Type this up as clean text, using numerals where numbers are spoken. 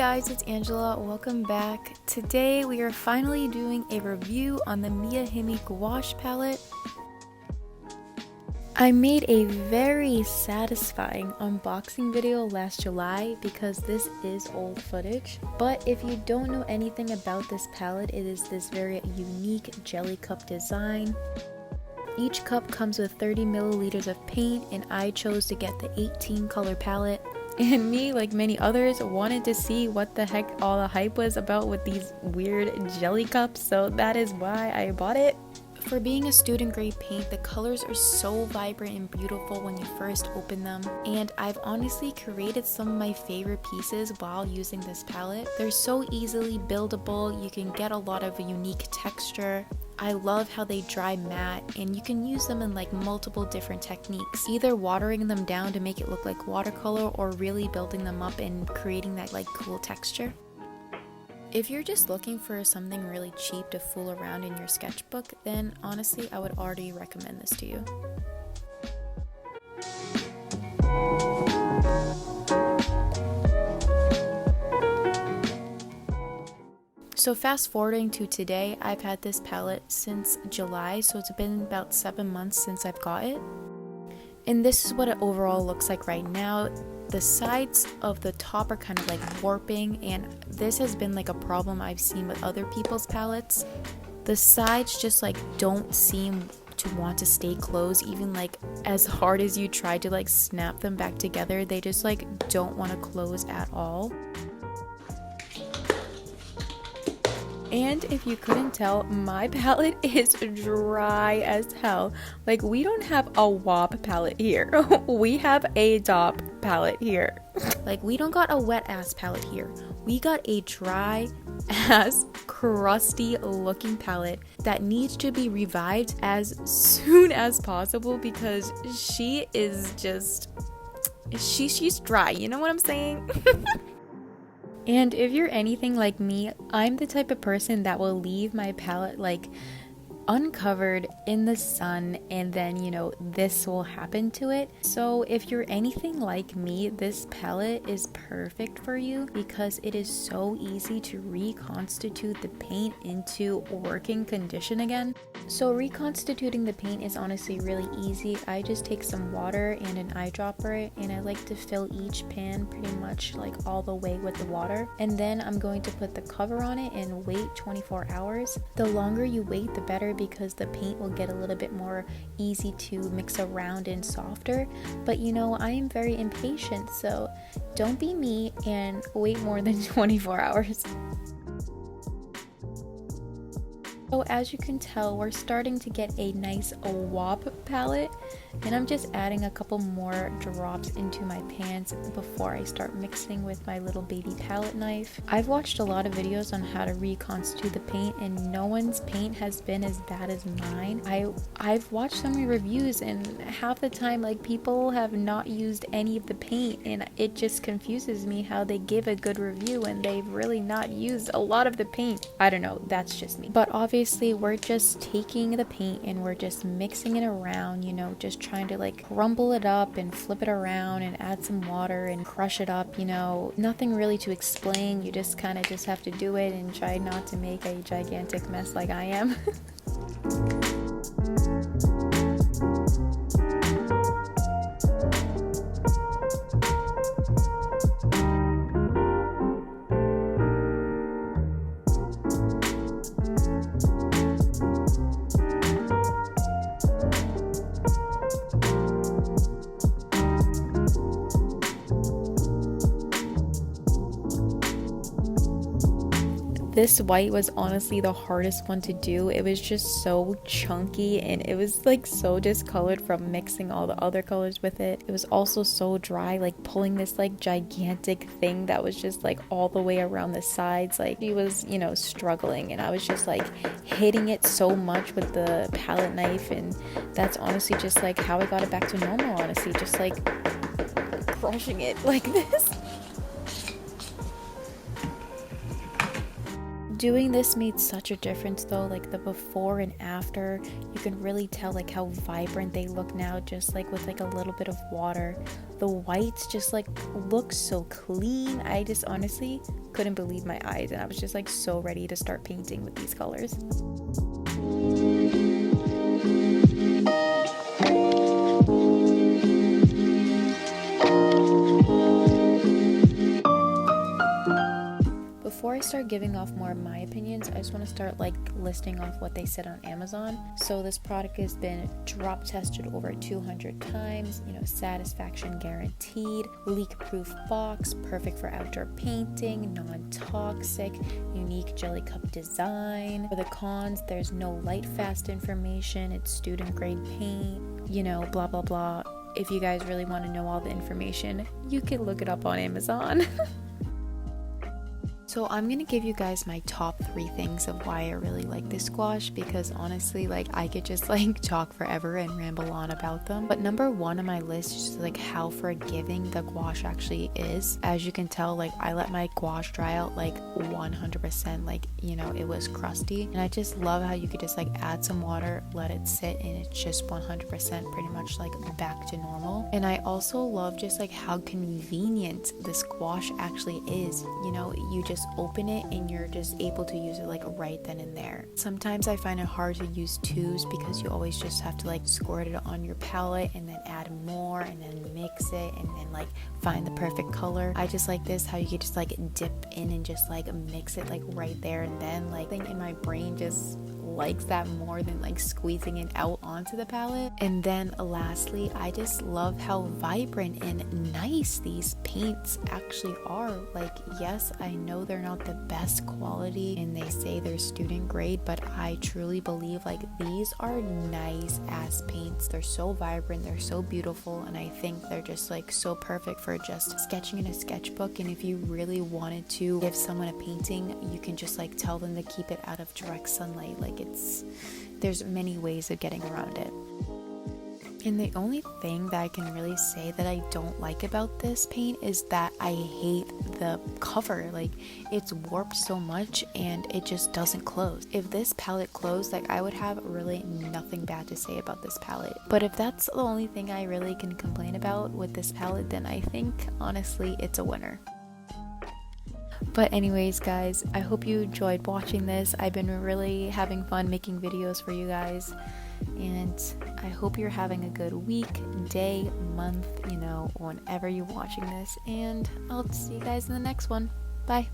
guys, it's Angela. Welcome back. Today we are finally doing a review on the Miya-Himi Gouache palette. I made a very satisfying unboxing video last July because this is old footage. But if you don't know anything about this palette, it is this very unique jelly cup design. Each cup comes with 30 milliliters of paint, and I chose to get the 18 color palette. And me, like many others, wanted to see what the heck all the hype was about with these weird jelly cups, so that is why I bought it. For being a student grade paint, the colors are so vibrant and beautiful when you first open them, and I've honestly created some of my favorite pieces while using this palette. They're so easily buildable, you can get a lot of unique texture. I love how they dry matte, and you can use them in like multiple different techniques, either watering them down to make it look like watercolor or really building them up and creating that like cool texture. If you're just looking for something really cheap to fool around in your sketchbook, then honestly I would already recommend this to you. So fast forwarding to today, I've had this palette since July, so it's been about 7 months since I've got it. And this is what it overall looks like right now. The sides of the top are kind of like warping, and this has been like a problem I've seen with other people's palettes. The sides just like don't seem to want to stay closed, even like as hard as you try to like snap them back together, they just like don't want to close at all. And if you couldn't tell, my palette is dry as hell. Like, we don't have a WAP palette here. We have a DOP palette here. Like, we don't got a wet ass palette here. We got a dry ass, crusty looking palette that needs to be revived as soon as possible because she is just, she's dry. You know what I'm saying? And if you're anything like me, I'm the type of person that will leave my palette like uncovered in the sun, and then you know this will happen to it. So if you're anything like me, this palette is perfect for you because it is so easy to reconstitute the paint into working condition again. So reconstituting the paint is honestly really easy. I just take some water and an eyedropper, and I like to fill each pan pretty much like all the way with the water, and then I'm going to put the cover on it and wait 24 hours. The longer you wait, the better, because the paint will get a little bit more easy to mix around and softer. But you know, I am very impatient, so don't be me and wait more than 24 hours. So as you can tell, we're starting to get a nice WAP palette, and I'm just adding a couple more drops into my pans before I start mixing with my little baby palette knife. I've watched a lot of videos on how to reconstitute the paint, and no one's paint has been as bad as mine. I've watched so many reviews, and half the time like people have not used any of the paint, and it just confuses me how they give a good review when they've really not used a lot of the paint. I don't know, that's just me. But obviously we're just taking the paint and we're just mixing it around, you know, just trying to like crumble it up and flip it around and add some water and crush it up, you know. Nothing really to explain, you just kind of just have to do it and try not to make a gigantic mess like I am. This white was honestly the hardest one to do. It was just so chunky, and it was like so discolored from mixing all the other colors with it. It was also so dry, like pulling this like gigantic thing that was just like all the way around the sides. Like he was, you know, struggling, and I was just like hitting it so much with the palette knife, and that's honestly just like how I got it back to normal, honestly, just like crushing it like this. Doing this made such a difference though, like the before and after. You can really tell like how vibrant they look now, just like with like a little bit of water. The whites just like look so clean. I just honestly couldn't believe my eyes, and I was just like so ready to start painting with these colors. Before I start giving off more of my opinions, I just want to start like listing off what they said on Amazon. So this product has been drop tested over 200 times, satisfaction guaranteed, leak proof box, perfect for outdoor painting, non-toxic, unique jelly cup design. For the cons, there's no light fast information, it's student grade paint, blah blah blah. If you guys really want to know all the information, you can look it up on Amazon. So I'm going to give you guys my top 3 things of why I really like this gouache, because honestly, like I could just like talk forever and ramble on about them. But number 1 on my list is just like how forgiving the gouache actually is. As you can tell, like I let my gouache dry out like 100%, like it was crusty, and I just love how you could just like add some water, let it sit, and it's just 100% pretty much like back to normal. And I also love just like how convenient this gouache actually is. You just open it and you're just able to use it like right then and there. Sometimes I find it hard to use tubes because you always just have to like squirt it on your palette and then add more and then mix it and then like find the perfect color. I just like this, how you could just like dip in and just like mix it like right there and then. Like, I think in my brain just likes that more than like squeezing it out onto the palette. And then lastly, I just love how vibrant and nice these paints actually are. Like, yes, I know they're not the best quality and they say they're student grade, but I truly believe like these are nice ass paints. They're so vibrant, they're so beautiful, and I think they're just like so perfect for just sketching in a sketchbook. And if you really wanted to give someone a painting, you can just like tell them to keep it out of direct sunlight. Like, there's many ways of getting around it. And the only thing that I can really say that I don't like about this paint is that I hate the cover. Like, it's warped so much and it just doesn't close. If this palette closed, like I would have really nothing bad to say about this palette. But if that's the only thing I really can complain about with this palette, then I think honestly it's a winner. But anyways guys, I hope you enjoyed watching this. I've been really having fun making videos for you guys, and I hope you're having a good week, day, month, whenever you're watching this, and I'll see you guys in the next one. Bye.